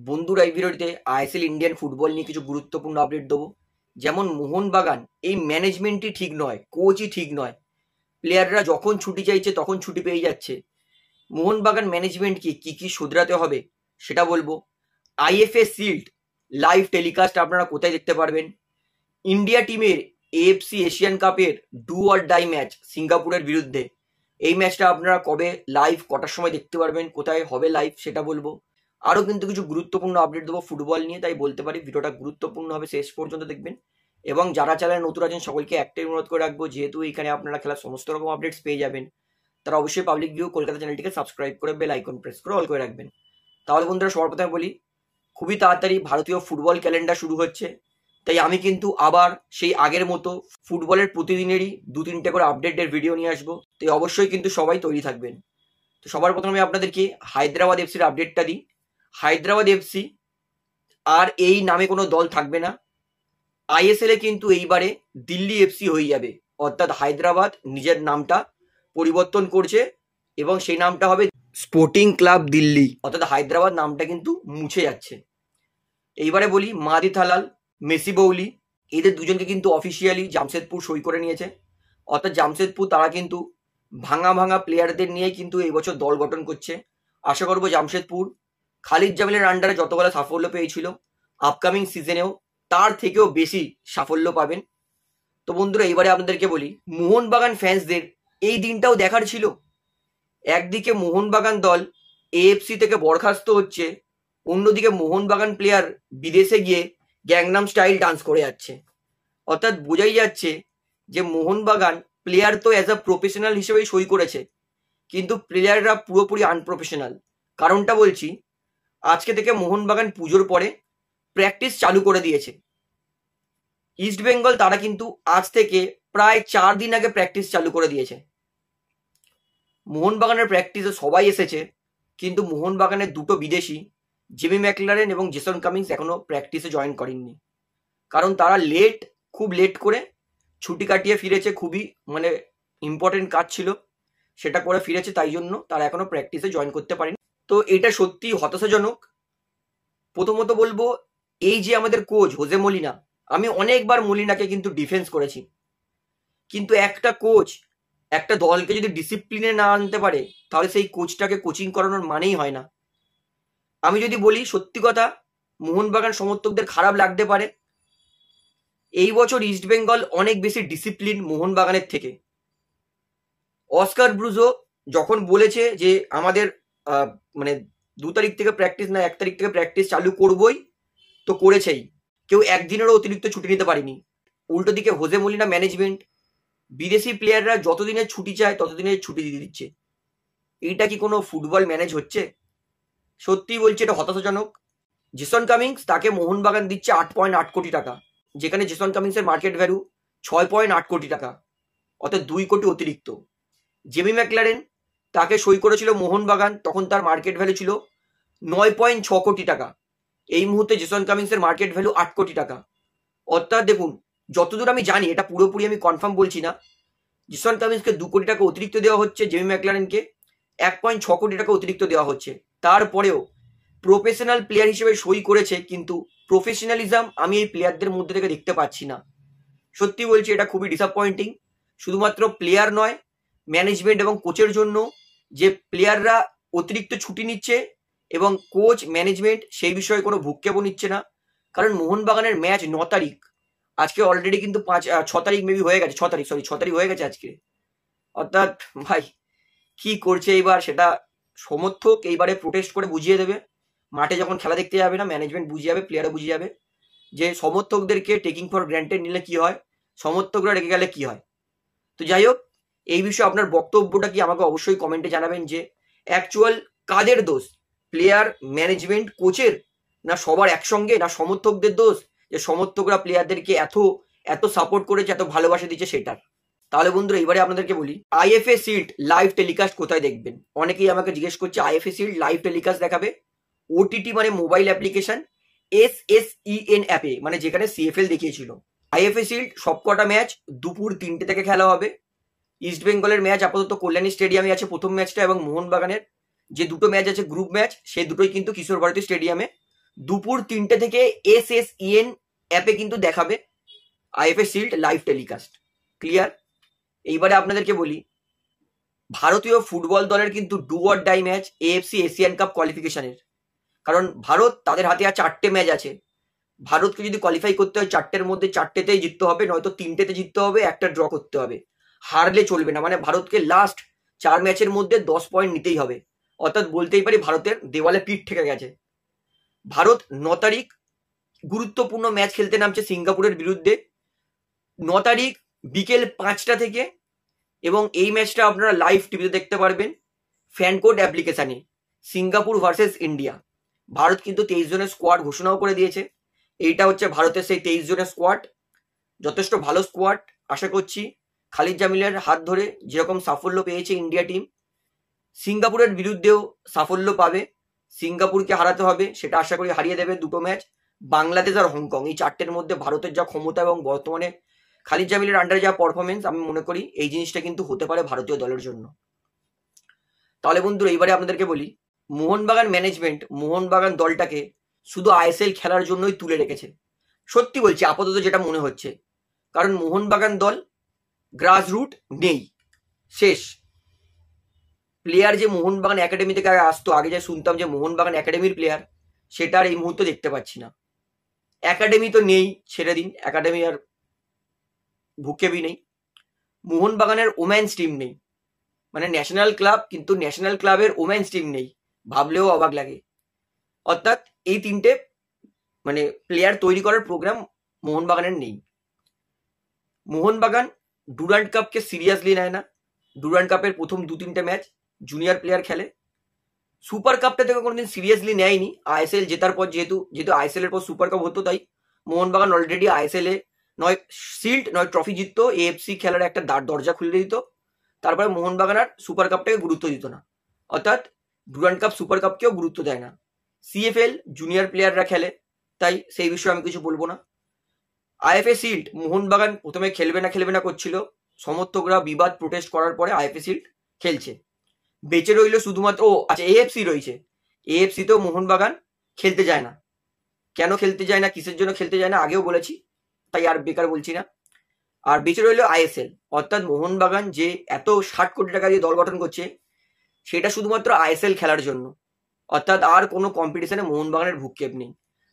বন্ধুরা, এই ভিডিওটিতে আইএসএল ইন্ডিয়ান ফুটবল নিয়ে কিছু গুরুত্বপূর্ণ আপডেট দেবো। যেমন মোহনবাগান এই ম্যানেজমেন্টই ঠিক নয়, কোচই ঠিক নয়, প্লেয়াররা যখন ছুটি চাইছে তখন ছুটি পেয়ে যাচ্ছে। মোহনবাগান ম্যানেজমেন্টকে কি কি শুধরাতে হবে সেটা বলবো। আইএফএ শিল্ড লাইভ টেলিকাস্ট আপনারা কোথায় দেখতে পারবেন। ইন্ডিয়া টিমের এএফসি এশিয়ান কাপের ডু অর ডাই ম্যাচ সিঙ্গাপুরের বিরুদ্ধে, এই ম্যাচটা আপনারা কবে লাইভ কটার সময় দেখতে পারবেন, কোথায় হবে লাইভ সেটা বলবো। আরও কিন্তু কিছু গুরুত্বপূর্ণ আপডেট দেবো ফুটবল নিয়ে, তাই বলতে পারি ভিডিওটা গুরুত্বপূর্ণ হবে, শেষ পর্যন্ত দেখবেন। এবং যারা চ্যানেলে নতুন আছেন সকলকে একটাই অনুরোধ করে রাখবো, যেহেতু এখানে আপনারা খেলার সমস্ত রকম আপডেটস পেয়ে যাবেন, তারা অবশ্যই পাবলিক ভিউ কলকাতা চ্যানেলটিকে সাবস্ক্রাইব করে বেল আইকন প্রেস করে অল করে রাখবেন। তাহলে বন্ধুরা, সবার প্রথমে বলি, খুবই তাড়াতাড়ি ভারতীয় ফুটবল ক্যালেন্ডার শুরু হচ্ছে, তাই আমি কিন্তু আবার সেই আগের মতো ফুটবলের প্রতিদিনেরই 2-3টে করে আপডেটের ভিডিও নিয়ে আসবো, তাই অবশ্যই কিন্তু সবাই তৈরি থাকবেন। তো সবার প্রথমে আপনাদেরকে হায়দ্রাবাদ এফসির আপডেটটা দিই। হায়দ্রাবাদ এফসি আর এই নামে কোনো দল থাকবে না। আইএসএল এ কিন্তু এইবারে দিল্লি এফসি হয়ে যাবে, অর্থাৎ হায়দ্রাবাদ নিজের নামটা পরিবর্তন করছে এবং সেই নামটা হবে স্পোর্টিং ক্লাব দিল্লি, অর্থাৎ হায়দ্রাবাদ নামটা কিন্তু মুছে যাচ্ছে। এইবারে বলি মাহাদি থালাল, মেসি বৌলি, এদের দুজনকে কিন্তু অফিসিয়ালি জামশেদপুর সই করে নিয়েছে। অর্থাৎ জামশেদপুর তারা কিন্তু ভাঙা ভাঙা প্লেয়ারদের নিয়েই কিন্তু এই বছর দল গঠন করছে। আশা করবো জামশেদপুর খালিদ জামিলের আন্ডারে যতগুলো সাফল্য পেয়েছিল আপকামিং সিজনেও তার থেকেও বেশি সাফল্য পাবেন। তো বন্ধুরা, এইবারে আপনাদেরকে বলি, মোহনবাগান ফ্যান্সদের এই দিনটাও দেখার ছিল। একদিকে মোহনবাগান দল এএফসি থেকে বরখাস্ত হচ্ছে, অন্যদিকে মোহনবাগান প্লেয়ার বিদেশে গিয়ে গ্যাংনাম স্টাইল ডান্স করে যাচ্ছে। অর্থাৎ বোঝাই যাচ্ছে যে মোহনবাগান প্লেয়ার তো অ্যাজ আ প্রফেশনাল হিসেবেই সই করেছে, কিন্তু প্লেয়াররা পুরোপুরি আনপ্রফেশনাল। কারণটা বলছি, আজকে থেকে মোহনবাগান পুজোর পরে প্র্যাকটিস চালু করে দিয়েছে। ইস্ট বেঙ্গল তারা কিন্তু আজ থেকে প্রায় 4 দিন আগে প্র্যাকটিস চালু করে দিয়েছে। মোহনবাগানের প্র্যাকটিসে সবাই এসেছে, কিন্তু মোহনবাগানের দুটো বিদেশি জেমি ম্যাকলারেন এবং জেসন কামিন্স এখনো প্র্যাকটিসে জয়েন করেননি। কারণ তারা খুব লেট করে ছুটি কাটিয়ে ফিরেছে, খুবই ইম্পর্টেন্ট কাজ ছিল, সেটা করে ফিরেছে, তাই জন্য তারা এখনো প্র্যাকটিসে জয়েন করতে পারেনি। তো এটা সত্যি হতাশাজনক। প্রথমত বলবো, এই যে আমাদের কোচ হোজে মলিনা, আমি অনেকবার মলিনাকে কিন্তু ডিফেন্স করেছি, কিন্তু একটা কোচ একটা দলকে যদি ডিসিপ্লিনে না আনতে পারে, তাহলে সেই কোচটাকে কোচিং করানোর মানেই হয় না। আমি যদি বলি সত্যি কথা, মোহনবাগান সমর্থকদের খারাপ লাগতে পারে, এই বছর ইস্ট বেঙ্গল অনেক বেশি ডিসিপ্লিন মোহনবাগানের থেকে। অস্কার ব্রুজো যখন বলেছে যে আমাদের 2 তারিখ থেকে প্র্যাকটিস না 1 তারিখ থেকে প্র্যাকটিস চালু করবই, তো করেছেই। কেউ একদিনেরও অতিরিক্ত ছুটি নিতে পারেনি। উল্টো দিকে হোজে মলিনা ম্যানেজমেন্ট বিদেশি প্লেয়াররা যতদিনের ছুটি চায় ততদিনের ছুটি দিয়ে দিচ্ছে। এইটা কি কোনো ফুটবল ম্যানেজ হচ্ছে? সত্যি বলছি, এটা হতাশাজনক। জেসন কামিংস, তাকে মোহনবাগান দিচ্ছে 8.8 কোটি টাকা, যেখানে জেসন কামিংসের মার্কেট ভ্যালু 6.8 কোটি টাকা, অর্থাৎ 2 কোটি অতিরিক্ত। জেমি ম্যাকলারেন, তাকে সই করেছিল মোহনবাগান, তখন তার মার্কেট ভ্যালু ছিল 9.6 কোটি টাকা। এই মুহূর্তে জেসন কামিংসের মার্কেট ভ্যালু 8 কোটি টাকা। অর্থাৎ দেখুন, যতদূর আমি জানি, এটা পুরোপুরি আমি কনফার্ম বলছি না, জেসন কামিন্সকে 2 কোটি টাকা অতিরিক্ত দেওয়া হচ্ছে, জেমি ম্যাকলারেনকে 1.6 কোটি টাকা অতিরিক্ত দেওয়া হচ্ছে। তারপরেও প্রফেশনাল প্লেয়ার হিসেবে সই করেছে, কিন্তু প্রফেশনালিজম আমি এই প্লেয়ারদের মধ্যে থেকে দেখতে পাচ্ছি না। সত্যি বলছি, এটা খুবই ডিসঅ্যাপয়েন্টিং। শুধুমাত্র প্লেয়ার নয়, ম্যানেজমেন্ট এবং কোচের জন্য, যে প্লেয়াররা অতিরিক্ত ছুটি নিচ্ছে এবং কোচ ম্যানেজমেন্ট সেই বিষয়ে কোনো ভূক্ষেপও নিচ্ছে না। কারণ মোহনবাগানের ম্যাচ 9 তারিখ, আজকে অলরেডি কিন্তু 6 তারিখ মেবি হয়ে গেছে, 6 তারিখ হয়ে গেছে আজকে। অর্থাৎ ভাই, কি করছে এইবার সেটা সমর্থক এইবারে প্রোটেস্ট করে বুঝিয়ে দেবে। মাঠে যখন খেলা দেখতে যাবে না, ম্যানেজমেন্ট বুঝিয়ে যাবে, প্লেয়ারও বুঝিয়ে যাবে যে সমর্থকদেরকে টেকিং ফর গ্র্যান্টেড নিলে কি হয়, সমর্থকরা রেগে গেলে কি হয়। তো যাই হোক, এই বিষয়ে আপনার বক্তব্যটা কি আমাকে অবশ্যই কমেন্টে জানাবেন, যে অ্যাকচুয়াল কাদের দোষ, প্লেয়ার, ম্যানেজমেন্ট, কোচের, না সবার একসঙ্গে, না সমর্থকদের দোষ, যে সমর্থকরা প্লেয়ারদেরকে এত সাপোর্ট করেছে, এত ভালোবাসা দিচ্ছে সেটার। তাহলে বন্ধুরা, এবারে আপনাদেরকে বলি, আইএফএ শিল্ড লাইভ টেলিকাস্ট কোথায় দেখবেন। অনেকেই আমাকে জিজ্ঞেস করছে আইএফএ শিল্ড লাইভ টেলিকাস্ট দেখাবে ওটিটি মানে মোবাইল অ্যাপ্লিকেশন SSEN অ্যাপে, যেখানে সিএফএল দেখিয়েছিল। আইএফএ শিল্ড সবকটা ম্যাচ দুপুর 3টে থেকে খেলা হবে। ইস্ট বেঙ্গলের ম্যাচ আপাতত কল্যাণী স্টেডিয়ামে আছে প্রথম ম্যাচটা, এবং মোহনবাগানের যে দুটো ম্যাচ আছে গ্রুপ ম্যাচ, সেই দুটোই কিন্তু কিশোর ভারতী স্টেডিয়ামে দুপুর 3টে থেকে SSEN অ্যাপে কিন্তু দেখাবে IFA shield live telecast. Clear? এইবারে আপনাদেরকে বলি, ভারতীয় ফুটবল দলের কিন্তু do or die match AFC Asian cup কোয়ালিফিকেশনের। কারণ ভারত, তাদের হাতে আর 4টে ম্যাচ আছে। ভারতকে যদি কোয়ালিফাই করতে হয় 4টের মধ্যে 4টেতেই জিততে হবে, নয়তো 3টেতে জিততে হবে, একটা ড্র করতে হবে। হারলে চলবে না, মানে ভারতকে লাস্ট 4 ম্যাচের মধ্যে 10 পয়েন্ট নিতেই হবে। অর্থাৎ বলতেই পারি ভারতের দেওয়ালে পিঠ ঠেকে গেছে। ভারত 9 তারিখ গুরুত্বপূর্ণ ম্যাচ খেলতে নামছে সিঙ্গাপুরের বিরুদ্ধে, 9 তারিখ বিকেল 5টা থেকে। এবং এই ম্যাচটা আপনারা লাইভ টিভিতে দেখতে পারবেন ফ্যানকোড অ্যাপ্লিকেশানে। Singapore versus India. ভারত কিন্তু 23 জনের স্কোয়াড ঘোষণাও করে দিয়েছে। এইটা হচ্ছে ভারতের সেই 23 জনের স্কোয়াড, যথেষ্ট ভালো স্কোয়াড। আশা করছি খালিদ জামিলের হাত ধরে যেরকম সাফল্য পেয়েছে ইন্ডিয়া টিম, সিঙ্গাপুরের বিরুদ্ধেও সাফল্য পাবে। সিঙ্গাপুরকে হারাতে হবে, সেটা আশা করি হারিয়ে দেবে দুটো ম্যাচ। বাংলাদেশ আর হংকং, এই 4টের মধ্যে ভারতের যা ক্ষমতা এবং বর্তমানে খালিদ জামিলের আন্ডারে যা পারফরমেন্স, আমি মনে করি এই জিনিসটা কিন্তু হতে পারে ভারতীয় দলের জন্য। তাহলে বন্ধুরা, এইবারে আপনাদেরকে বলি, মোহনবাগান ম্যানেজমেন্ট মোহনবাগান দলটাকে শুধু ISL খেলার জন্যই তুলে রেখেছে। সত্যি বলছি, আপাতত যেটা মনে হচ্ছে। কারণ মোহনবাগান দল গ্রাসরুট নেই, শেষ। প্লেয়ার যে মোহনবাগান একাডেমি থেকে আগে আসতো, আগে যা শুনতাম যে মোহনবাগান একাডেমির প্লেয়ার, সেটা আর এই মুহূর্তে দেখতে পাচ্ছি না। একাডেমি তো নেই, ছেড়ে দিন, একাডেমি আর ভুকেবি নেই। মোহনবাগানের ওমেন্স টিম নেই, মানে ন্যাশনাল ক্লাব, কিন্তু ন্যাশনাল ক্লাবের ওমেন্স টিম নেই, ভাবলেও অবাক লাগে। অর্থাৎ এই 3টে মানে প্লেয়ার তৈরি করার প্রোগ্রাম মোহনবাগানের নেই। মোহনবাগান ডুরান্ড কাপকে সিরিয়াসলি নেয় না। ডুরান্ড কাপের প্রথম 2-3টে ম্যাচ জুনিয়র প্লেয়ার খেলে। সুপার কাপটা থেকে কোনোদিন সিরিয়াসলি নেয়নি। ISL জেতার পর, যেহেতু ISL এর পর সুপার কাপ হতো, তাই মোহনবাগান অলরেডি ISL এ নয় শিল্ড নয় ট্রফি জিততো, AFC খেলার একটা দরজা খুলে দিত। তারপরে মোহনবাগান আর সুপার কাপটাকে গুরুত্ব দিত না, অর্থাৎ ডুরান্ড কাপ সুপার কাপকেও গুরুত্ব দেয় না। CFL জুনিয়র প্লেয়াররা খেলে, তাই সেই বিষয়ে আমি কিছু বলবো না। IFA শিল্ড মোহনবাগান প্রথমে খেলবে না করছিল, সমর্থকরা বিবাদ প্রোটেস্ট করার পরে IFA শিল্ড খেলছে। বেঁচে রইল শুধুমাত্র আচ্ছা AFC রয়েছে। AFC তেও মোহনবাগান খেলতে যায় না। কেন খেলতে যায় না, কিসের জন্য খেলতে যায় না, আগেও বলেছি, তাই আর বেকার বলছি না। আর বেঁচে রইল ISL, অর্থাৎ মোহনবাগান যে এত 60 কোটি টাকা দিয়ে দল গঠন করছে, সেটা শুধুমাত্র ISL খেলার জন্য। অর্থাৎ আর কোনো কম্পিটিশনে মোহনবাগানের ভূক্ষেপ নেই।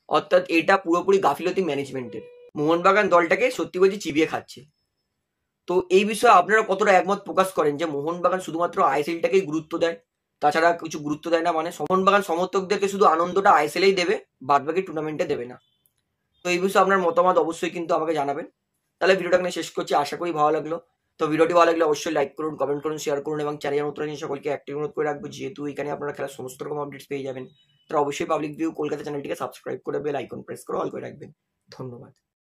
অর্থাৎ এটা পুরোপুরি গাফিলতি ম্যানেজমেন্টের। মোহনবাগান দলটাকে সত্যি বলছি চিবিয়ে খাচ্ছে। তো এই বিষয়ে আপনারা কতটা একমত প্রকাশ করেন যে মোহনবাগান শুধুমাত্র ISLটাকেই গুরুত্ব দেয়, তাছাড়া কিছু গুরুত্ব দেয় না, মানে মোহনবাগান সমর্থকদেরকে শুধু আনন্দটা ISLই দেবে, বাদবাকি টুর্নামেন্টে দেবে না? তো এই বিষয়ে আপনার মতামত অবশ্যই কিন্তু আমাকে জানাবেন। তাহলে ভিডিওটা এখানে শেষ করছি, আশা করি ভালো লাগলো। তো ভিডিওটি ভালো লাগলে অবশ্যই লাইক করুন, কমেন্ট করুন, শেয়ার করুন এবং চ্যানেল নতুন সকলকে অ্যাক্টিভ অনুরোধ করে রাখবো, যেহেতু এখানে আপনারা খেলার সমস্ত রকম আপডেটস পেয়ে যাবেন। তারা অবশ্যই পাবলিক ভিউ কলকাতা চ্যানেলটিকে সাবস্ক্রাইব করে বেল আইকন প্রেস করে অল করে রাখবেন। ধন্যবাদ।